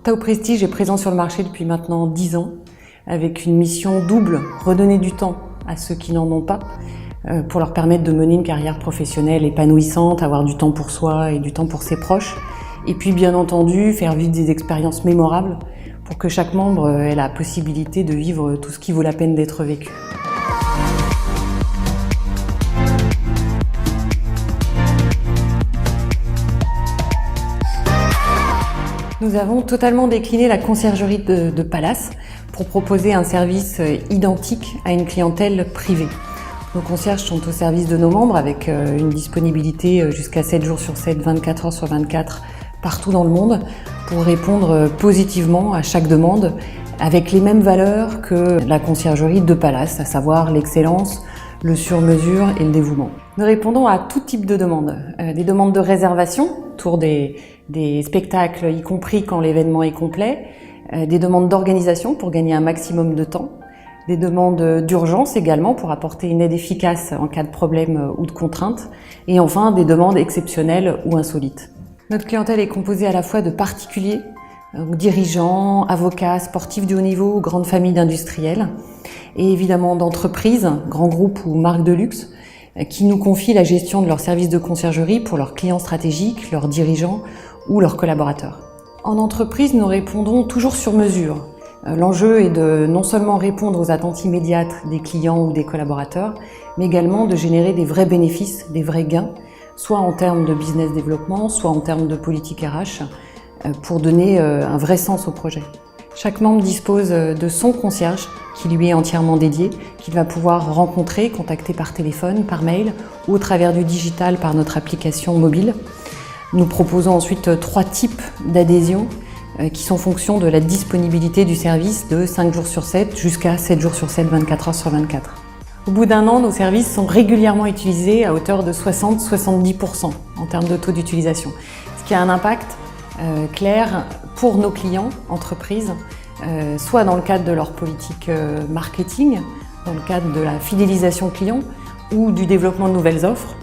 Tao Prestige est présent sur le marché depuis maintenant 10 ans, avec une mission double, redonner du temps à ceux qui n'en ont pas, pour leur permettre de mener une carrière professionnelle épanouissante, avoir du temps pour soi et du temps pour ses proches, et puis bien entendu faire vivre des expériences mémorables pour que chaque membre ait la possibilité de vivre tout ce qui vaut la peine d'être vécu. Nous avons totalement décliné la conciergerie de Palace pour proposer un service identique à une clientèle privée. Nos concierges sont au service de nos membres avec une disponibilité jusqu'à 7 jours sur 7, 24 heures sur 24 partout dans le monde pour répondre positivement à chaque demande avec les mêmes valeurs que la conciergerie de Palace, à savoir l'excellence, le sur-mesure et le dévouement. Nous répondons à tout type de demandes. Des demandes de réservation autour des spectacles, y compris quand l'événement est complet, des demandes d'organisation pour gagner un maximum de temps, des demandes d'urgence également pour apporter une aide efficace en cas de problème ou de contrainte, et enfin des demandes exceptionnelles ou insolites. Notre clientèle est composée à la fois de particuliers, dirigeants, avocats, sportifs de haut niveau, grandes familles d'industriels, et évidemment d'entreprises, grands groupes ou marques de luxe, qui nous confient la gestion de leurs services de conciergerie pour leurs clients stratégiques, leurs dirigeants ou leurs collaborateurs. En entreprise, nous répondons toujours sur mesure. L'enjeu est de non seulement répondre aux attentes immédiates des clients ou des collaborateurs, mais également de générer des vrais bénéfices, des vrais gains, soit en termes de business développement, soit en termes de politique RH, pour donner un vrai sens au projet. Chaque membre dispose de son concierge qui lui est entièrement dédié, qu'il va pouvoir rencontrer, contacter par téléphone, par mail ou au travers du digital par notre application mobile. Nous proposons ensuite 3 types d'adhésion qui sont en fonction de la disponibilité du service de 5 jours sur 7 jusqu'à 7 jours sur 7, 24 heures sur 24. Au bout d'un an, nos services sont régulièrement utilisés à hauteur de 60-70% en termes de taux d'utilisation, ce qui a un impact clair pour nos clients, entreprises, soit dans le cadre de leur politique marketing, dans le cadre de la fidélisation client ou du développement de nouvelles offres,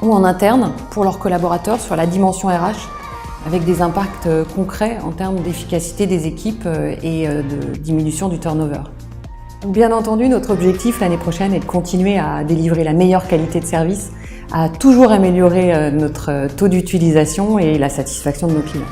ou en interne pour leurs collaborateurs sur la dimension RH, avec des impacts concrets en termes d'efficacité des équipes et de diminution du turnover. Bien entendu, notre objectif l'année prochaine est de continuer à délivrer la meilleure qualité de service, à toujours améliorer notre taux d'utilisation et la satisfaction de nos clients.